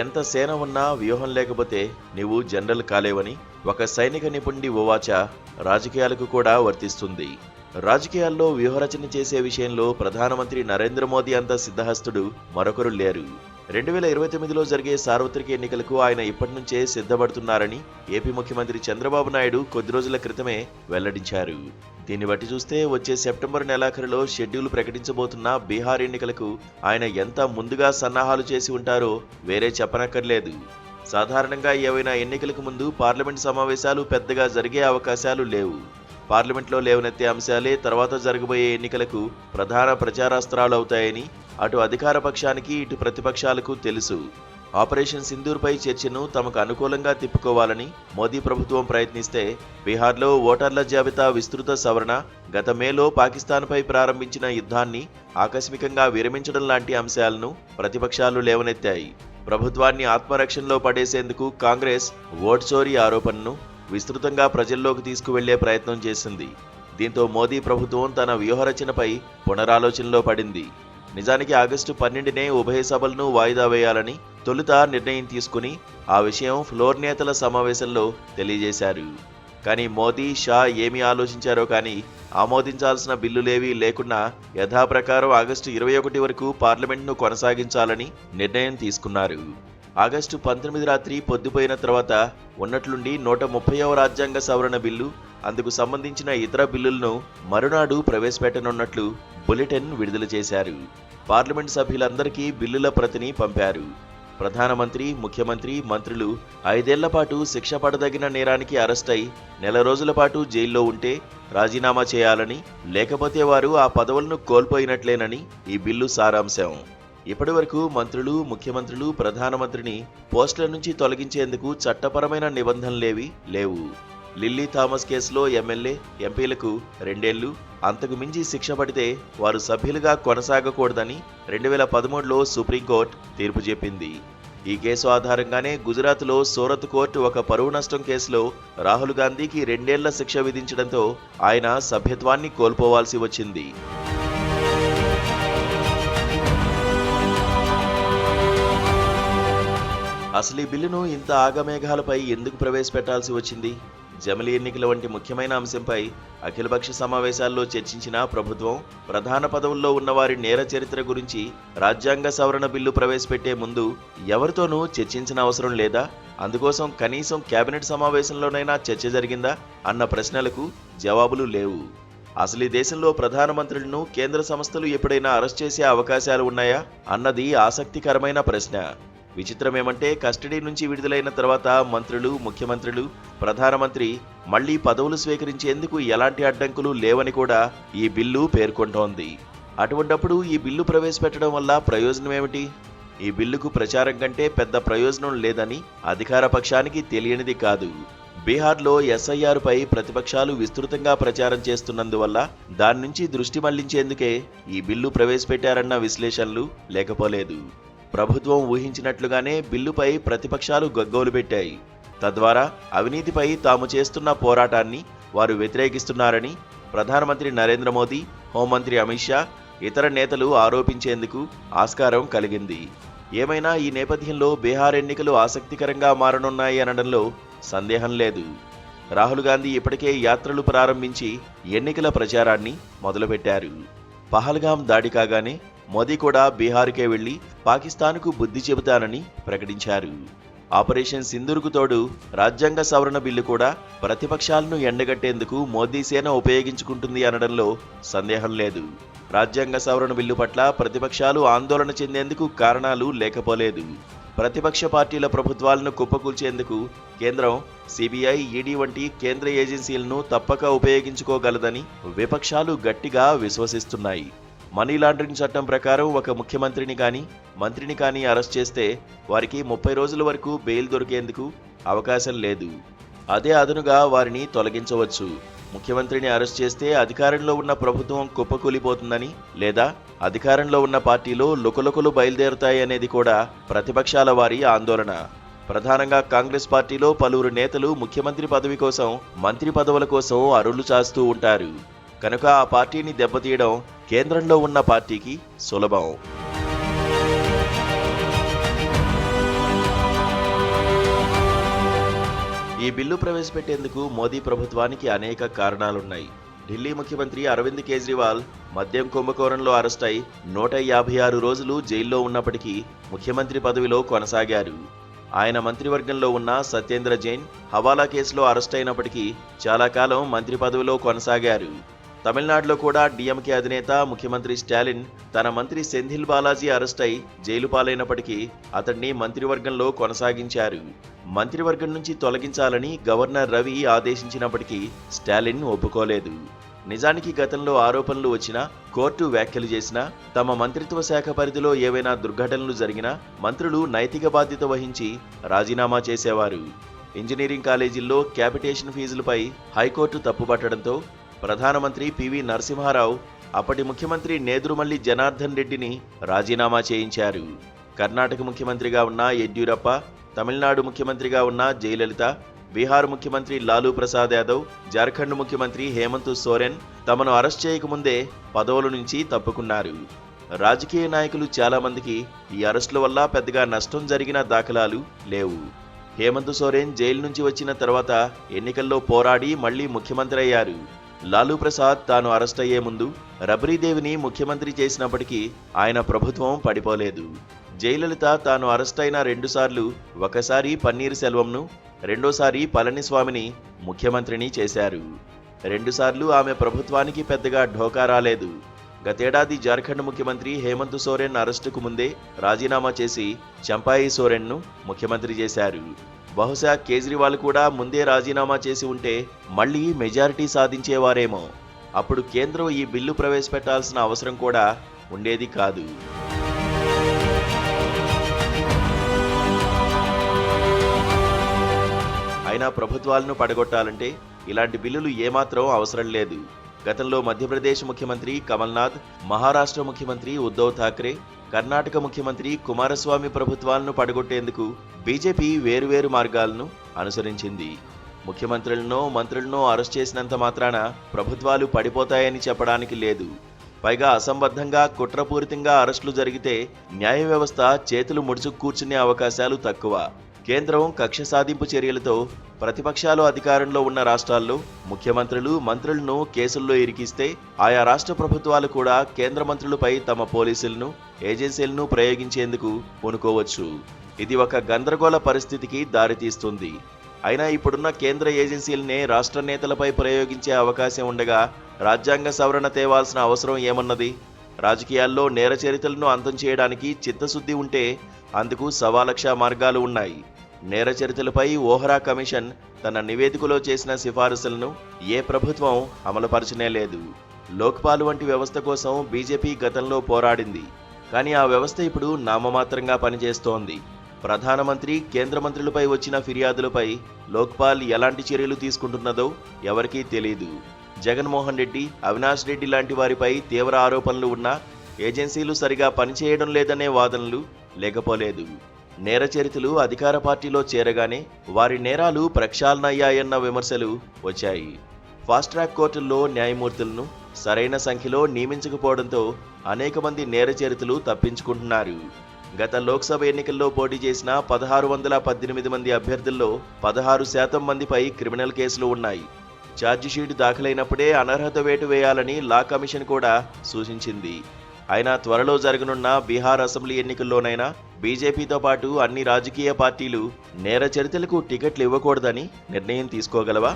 నీకెంత సేన ఉన్నా వ్యూహం లేకపోతే నీవు జనరల్ కాలేవని ఒక సైనిక నిపుణుడి ఉవాచ రాజకీయాలకు కూడా వర్తిస్తుంది. రాజకీయాల్లో వ్యూహరచన చేసే విషయంలో ప్రధానమంత్రి నరేంద్ర మోదీ అంత సిద్ధహస్తుడు మరొకరు లేరు. 2029లో జరిగే సార్వత్రిక ఎన్నికలకు ఆయన ఇప్పటి నుంచే సిద్ధపడుతున్నారని ఏపీ ముఖ్యమంత్రి చంద్రబాబు నాయుడు కొద్ది రోజుల క్రితమే వెల్లడించారు. దీన్ని బట్టి చూస్తే వచ్చే సెప్టెంబర్ నెలాఖరులో షెడ్యూల్ ప్రకటించబోతున్న బీహార్ ఎన్నికలకు ఆయన ఎంత ముందుగా సన్నాహాలు చేసి ఉంటారో వేరే చెప్పనక్కర్లేదు. సాధారణంగా ఏవైనా ఎన్నికలకు ముందు పార్లమెంట్ సమావేశాలు పెద్దగా జరిగే అవకాశాలు లేవు. పార్లమెంట్లో లేవనెత్తే అంశాలే తర్వాత జరగబోయే ఎన్నికలకు ప్రధాన ప్రచారాస్త్రాలు అవుతాయని అటు అధికార పక్షానికి ఇటు ప్రతిపక్షాలకు తెలుసు. ఆపరేషన్ సింధూర్పై చర్చను తమకు అనుకూలంగా తిప్పుకోవాలని మోదీ ప్రభుత్వం ప్రయత్నిస్తే బీహార్లో ఓటర్ల జాబితా విస్తృత సవరణ, గత మేలో పాకిస్తాన్పై ప్రారంభించిన యుద్ధాన్ని ఆకస్మికంగా విరమించడం లాంటి అంశాలను ప్రతిపక్షాలు లేవనెత్తాయి. ప్రభుత్వాన్ని ఆత్మరక్షణలో పడేసేందుకు కాంగ్రెస్ ఓట్ చోరీ ఆరోపణను విస్తృతంగా ప్రజల్లోకి తీసుకువెళ్లే ప్రయత్నం చేసింది. దీంతో మోదీ ప్రభుత్వం తన వ్యూహరచనపై పునరాలోచనలో పడింది. నిజానికి ఆగస్టు 12నే ఉభయ సభలను వాయిదా వేయాలని తొలుత నిర్ణయం తీసుకుని ఆ విషయం ఫ్లోర్ నేతల సమావేశంలో తెలియజేశారు. కానీ మోదీ, షా ఏమి ఆలోచించారో కానీ ఆమోదించాల్సిన బిల్లులేవీ లేకుండా యథాప్రకారం ఆగస్టు 21 వరకు పార్లమెంట్ను కొనసాగించాలని నిర్ణయం తీసుకున్నారు. ఆగస్టు 19 రాత్రి పొద్దుపోయిన తర్వాత ఉన్నట్లుండి 130వ రాజ్యాంగ సవరణ బిల్లు, అందుకు సంబంధించిన ఇతర బిల్లులను మరునాడు ప్రవేశపెట్టనున్నట్లు బులెటిన్ విడుదల చేశారు. పార్లమెంట్ సభ్యులందరికీ బిల్లుల ప్రతిని పంపారు. ప్రధానమంత్రి, ముఖ్యమంత్రి, మంత్రులు 5 ఏళ్ల పాటు శిక్ష పడదగిన నేరానికి అరెస్ట్ అయి నెల రోజుల పాటు జైల్లో ఉంటే రాజీనామా చేయాలని, లేకపోతే వారు ఆ పదవులను కోల్పోయినట్లేనని ఈ బిల్లు సారాంశం. ఇప్పటి వరకు మంత్రులు, ముఖ్యమంత్రులు, ప్రధానమంత్రిని పోస్టుల నుంచి తొలగించేందుకు చట్టపరమైన నిబంధనలేవి లేవు. లిల్లీ థామస్ కేసులో ఎమ్మెల్యే, ఎంపీలకు 2 ఏళ్లు, అంతకు మించి శిక్ష పడితే వారు సభ్యులుగా కొనసాగకూడదని 2013లో సుప్రీంకోర్టు తీర్పు చెప్పింది. ఈ కేసు ఆధారంగానే గుజరాత్లో సూరత్ కోర్టు ఒక పరువు నష్టం కేసులో రాహుల్ గాంధీకి 2 ఏళ్ల శిక్ష విధించడంతో ఆయన సభ్యత్వాన్ని కోల్పోవాల్సి వచ్చింది. అసలు ఈ బిల్లును ఇంత ఆగమేఘాలపై ఎందుకు ప్రవేశపెట్టాల్సి వచ్చింది? జమిలీ ఎన్నికల వంటి ముఖ్యమైన అంశంపై అఖిలపక్ష సమావేశాల్లో చర్చించిన ప్రభుత్వం ప్రధాన పదవుల్లో ఉన్నవారి నేర చరిత్ర గురించి రాజ్యాంగ సవరణ బిల్లు ప్రవేశపెట్టే ముందు ఎవరితోనూ చర్చించిన అవసరం లేదా? అందుకోసం కనీసం కేబినెట్ సమావేశంలోనైనా చర్చ జరిగిందా అన్న ప్రశ్నలకు జవాబులు లేవు. అసలు ఈ దేశంలో ప్రధానమంత్రులను కేంద్ర సంస్థలు ఎప్పుడైనా అరెస్ట్ చేసే అవకాశాలు ఉన్నాయా అన్నది ఆసక్తికరమైన ప్రశ్న. విచిత్రమేమంటే కస్టడీ నుంచి విడుదలైన తర్వాత మంత్రులు, ముఖ్యమంత్రులు, ప్రధానమంత్రి మళ్లీ పదవులు స్వీకరించేందుకు ఎలాంటి అడ్డంకులు లేవని కూడా ఈ బిల్లు పేర్కొంటోంది. అటువంటప్పుడు ఈ బిల్లు ప్రవేశపెట్టడం వల్ల ప్రయోజనమేమిటి? ఈ బిల్లుకు ప్రచారం కంటే పెద్ద ప్రయోజనం లేదని అధికార పక్షానికి తెలియనిది కాదు. బీహార్లో ఎస్ఐఆర్పై ప్రతిపక్షాలు విస్తృతంగా ప్రచారం చేస్తున్నందువల్ల దాని నుంచి దృష్టి మళ్లించేందుకే ఈ బిల్లు ప్రవేశపెట్టారన్న విశ్లేషణలు లేకపోలేదు. ప్రభుత్వం ఊహించినట్లుగానే బిల్లుపై ప్రతిపక్షాలు గగ్గోలు పెట్టాయి. తద్వారా అవినీతిపై తాము చేస్తున్న పోరాటాన్ని వారు వ్యతిరేకిస్తున్నారని ప్రధానమంత్రి నరేంద్ర మోదీ, హోంమంత్రి అమిత్ షా, ఇతర నేతలు ఆరోపించేందుకు ఆస్కారం కలిగింది. ఏమైనా ఈ నేపథ్యంలో బీహార్ ఎన్నికలు ఆసక్తికరంగా మారనున్నాయి అనడంలో సందేహం లేదు. రాహుల్ గాంధీ ఇప్పటికే యాత్రలు ప్రారంభించి ఎన్నికల ప్రచారాన్ని మొదలుపెట్టారు. పహల్గాం దాడి కాగానే మోదీ కూడా బీహార్కే వెళ్లి పాకిస్తాన్కు బుద్ధి చెబుతానని ప్రకటించారు. ఆపరేషన్ సింధూర్కు తోడు రాజ్యాంగ సవరణ బిల్లు కూడా ప్రతిపక్షాలను ఎండగట్టేందుకు మోదీ సేన ఉపయోగించుకుంటుంది అనడంలో సందేహం లేదు. రాజ్యాంగ సవరణ బిల్లు పట్ల ప్రతిపక్షాలు ఆందోళన చెందేందుకు కారణాలు లేకపోలేదు. ప్రతిపక్ష పార్టీల ప్రభుత్వాలను కుప్పకూల్చేందుకు కేంద్రం సిబిఐ, ఈడీ వంటి కేంద్ర ఏజెన్సీలను తప్పక ఉపయోగించుకోగలదని విపక్షాలు గట్టిగా విశ్వసిస్తున్నాయి. మనీ లాండరింగ్ చట్టం ప్రకారం ఒక ముఖ్యమంత్రిని కానీ మంత్రిని కానీ అరెస్ట్ చేస్తే వారికి 30 రోజుల వరకు బెయిల్ దొరికేందుకు అవకాశం లేదు. అదే అదనుగా వారిని తొలగించవచ్చు. ముఖ్యమంత్రిని అరెస్ట్ చేస్తే అధికారంలో ఉన్న ప్రభుత్వం కుప్పకూలిపోతుందని, లేదా అధికారంలో ఉన్న పార్టీలో లుకలుకలు బయలుదేరుతాయనేది కూడా ప్రతిపక్షాల వారి ఆందోళన. ప్రధానంగా కాంగ్రెస్ పార్టీలో పలువురు నేతలు ముఖ్యమంత్రి పదవి కోసం, మంత్రి పదవుల కోసం అరులు చాస్తూ ఉంటారు. కనుక ఆ పార్టీని దెబ్బతీయడం కేంద్రంలో ఉన్న పార్టీకి సులభం. బిల్లు ప్రవేశపెట్టేందుకు మోదీ ప్రభుత్వానికి అనేక కారణాలున్నాయి. ఢిల్లీ ముఖ్యమంత్రి అరవింద్ కేజ్రీవాల్ మద్యం కుంభకోణంలో అరెస్టై 156 రోజులు జైల్లో ఉన్నప్పటికీ ముఖ్యమంత్రి పదవిలో కొనసాగారు. ఆయన మంత్రివర్గంలో ఉన్న సత్యేంద్ర జైన్ హవాలా కేసులో అరెస్టైనప్పటికీ చాలా కాలం మంత్రి పదవిలో కొనసాగారు. తమిళనాడులో కూడా డిఎంకే అధినేత ముఖ్యమంత్రి స్టాలిన్ తన మంత్రి సెంథిల్ బాలాజీ అరెస్టై జైలు పాలైనప్పటికీ అతన్ని మంత్రివర్గంలో కొనసాగించారు. మంత్రివర్గం నుంచి తొలగించాలని గవర్నర్ రవి ఆదేశించినప్పటికీ స్టాలిన్ ఒప్పుకోలేదు. నిజానికి గతంలో ఆరోపణలు వచ్చినా, కోర్టు వ్యాఖ్యలు చేసినా, తమ మంత్రిత్వ శాఖ పరిధిలో ఏవైనా దుర్ఘటనలు జరిగినా మంత్రులు నైతిక బాధ్యత వహించి రాజీనామా చేసేవారు. ఇంజనీరింగ్ కాలేజీల్లో క్యాపిటేషన్ ఫీజులపై హైకోర్టు తప్పుపట్టడంతో ప్రధానమంత్రి పివి నరసింహారావు అప్పటి ముఖ్యమంత్రి నేదురుమల్లి జనార్దన్ రెడ్డిని రాజీనామా చేయించారు. కర్ణాటక ముఖ్యమంత్రిగా ఉన్న యడ్యూరప్ప, తమిళనాడు ముఖ్యమంత్రిగా ఉన్న జయలలిత, బీహార్ ముఖ్యమంత్రి లాలూ ప్రసాద్ యాదవ్, జార్ఖండ్ ముఖ్యమంత్రి హేమంత్ సోరెన్ తమను అరెస్ట్ చేయకముందే పదవుల నుంచి తప్పుకున్నారు. రాజకీయ నాయకులు చాలా మందికి ఈ అరెస్టుల వల్ల పెద్దగా నష్టం జరిగిన దాఖలాలు లేవు. హేమంత్ సోరెన్ జైలు నుంచి వచ్చిన తర్వాత ఎన్నికల్లో పోరాడి మళ్లీ ముఖ్యమంత్రి అయ్యారు. లాలూ ప్రసాద్ తాను అరెస్ట్ అయ్యే ముందు రబ్రీదేవిని ముఖ్యమంత్రి చేసినప్పటికీ ఆయన ప్రభుత్వం పడిపోలేదు. జయలలిత తాను అరెస్ట్ అయిన 2 సార్లు, ఒకసారి పన్నీర్ సెల్వంను, రెండోసారి పళనిస్వామిని ముఖ్యమంత్రిని చేశారు. 2 సార్లు ఆమె ప్రభుత్వానికి పెద్దగా ఢోకా రాలేదు. గతేడాది జార్ఖండ్ ముఖ్యమంత్రి హేమంత్ సోరెన్ అరెస్టుకు ముందే రాజీనామా చేసి చంపాయి సోరెన్ను ముఖ్యమంత్రి చేశారు. బహుశా కేజ్రీవాల్ కూడా ముందే రాజీనామా చేసి ఉంటే మళ్లీ మెజారిటీ సాధించేవారేమో. అప్పుడు కేంద్రం ఈ బిల్లు ప్రవేశపెట్టాల్సిన అవసరం కూడా ఉండేది కాదు. అయినా ప్రభుత్వాలను పడగొట్టాలంటే ఇలాంటి బిల్లులు ఏమాత్రం అవసరం లేదు. గతంలో మధ్యప్రదేశ్ ముఖ్యమంత్రి కమల్నాథ్, మహారాష్ట్ర ముఖ్యమంత్రి ఉద్ధవ్ ఠాక్రే, కర్ణాటక ముఖ్యమంత్రి కుమారస్వామి ప్రభుత్వాలను పడగొట్టేందుకు బీజేపీ వేరువేరు మార్గాలను అనుసరించింది. ముఖ్యమంత్రులనో మంత్రులనో అరెస్ట్ చేసినంత మాత్రాన ప్రభుత్వాలు పడిపోతాయని చెప్పడానికి లేదు. పైగా అసంబద్ధంగా కుట్రపూరితంగా అరెస్టులు జరిగితే న్యాయ వ్యవస్థ చేతులు ముడుచుకు కూర్చునే అవకాశాలు తక్కువ. కేంద్రం కక్ష సాధింపు చర్యలతో ప్రతిపక్షాలు అధికారంలో ఉన్న రాష్ట్రాల్లో ముఖ్యమంత్రులు, మంత్రులను కేసుల్లో ఇరికిస్తే ఆయా రాష్ట్ర ప్రభుత్వాలు కూడా కేంద్ర మంత్రులపై తమ పోలీసులను, ఏజెన్సీలను ప్రయోగించేందుకు పూనుకోవచ్చు. ఇది ఒక గందరగోళ పరిస్థితికి దారితీస్తుంది. అయినా ఇప్పుడున్న కేంద్ర ఏజెన్సీలనే రాష్ట్ర నేతలపై ప్రయోగించే అవకాశం ఉండగా రాజ్యాంగ సవరణ తేవాల్సిన అవసరం ఏమున్నది? రాజకీయాల్లో నేర చరిత్రలను అంతం చేయడానికి చిత్తశుద్ధి ఉంటే అందుకు సవాలక్ష మార్గాలు ఉన్నాయి. నేర చరిత్రలపై ఓహ్రా కమిషన్ తన నివేదికలో చేసిన సిఫారసులను ఏ ప్రభుత్వం అమలుపరచనే లేదు. లోక్పాల్ వంటి వ్యవస్థ కోసం బీజేపీ గతంలో పోరాడింది. కానీ ఆ వ్యవస్థ ఇప్పుడు నామమాత్రంగా పనిచేస్తోంది. ప్రధానమంత్రి, కేంద్ర మంత్రులపై వచ్చిన ఫిర్యాదులపై లోక్పాల్ ఎలాంటి చర్యలు తీసుకుంటున్నదో ఎవరికీ తెలియదు. జగన్మోహన్ రెడ్డి, అవినాష్ రెడ్డి లాంటి వారిపై తీవ్ర ఆరోపణలు ఉన్నా ఏజెన్సీలు సరిగా పనిచేయడం లేదనే వాదనలు లేకపోలేదు. నేర చరిత్రలు అధికార పార్టీలో చేరగానే వారి నేరాలు ప్రక్షాళనయ్యాయన్న విమర్శలు వచ్చాయి. ఫాస్ట్ ట్రాక్ కోర్టుల్లో న్యాయమూర్తులను సరైన సంఖ్యలో నియమించకపోవడంతో అనేక మంది నేర చరిత్రలు తప్పించుకుంటున్నారు. గత లోక్సభ ఎన్నికల్లో పోటీ చేసిన 1618 మంది అభ్యర్థుల్లో 16% మందిపై క్రిమినల్ కేసులు ఉన్నాయి. ఛార్జిషీట్ దాఖలైనప్పుడే అనర్హత వేటు వేయాలని లా కమిషన్ కూడా సూచించింది. అయినా త్వరలో జరగనున్న బీహార్ అసెంబ్లీ ఎన్నికల్లోనైనా బీజేపీతో పాటు అన్ని రాజకీయ పార్టీలు నేర చరిత్రలకు టికెట్లు ఇవ్వకూడదని నిర్ణయం తీసుకోగలవా?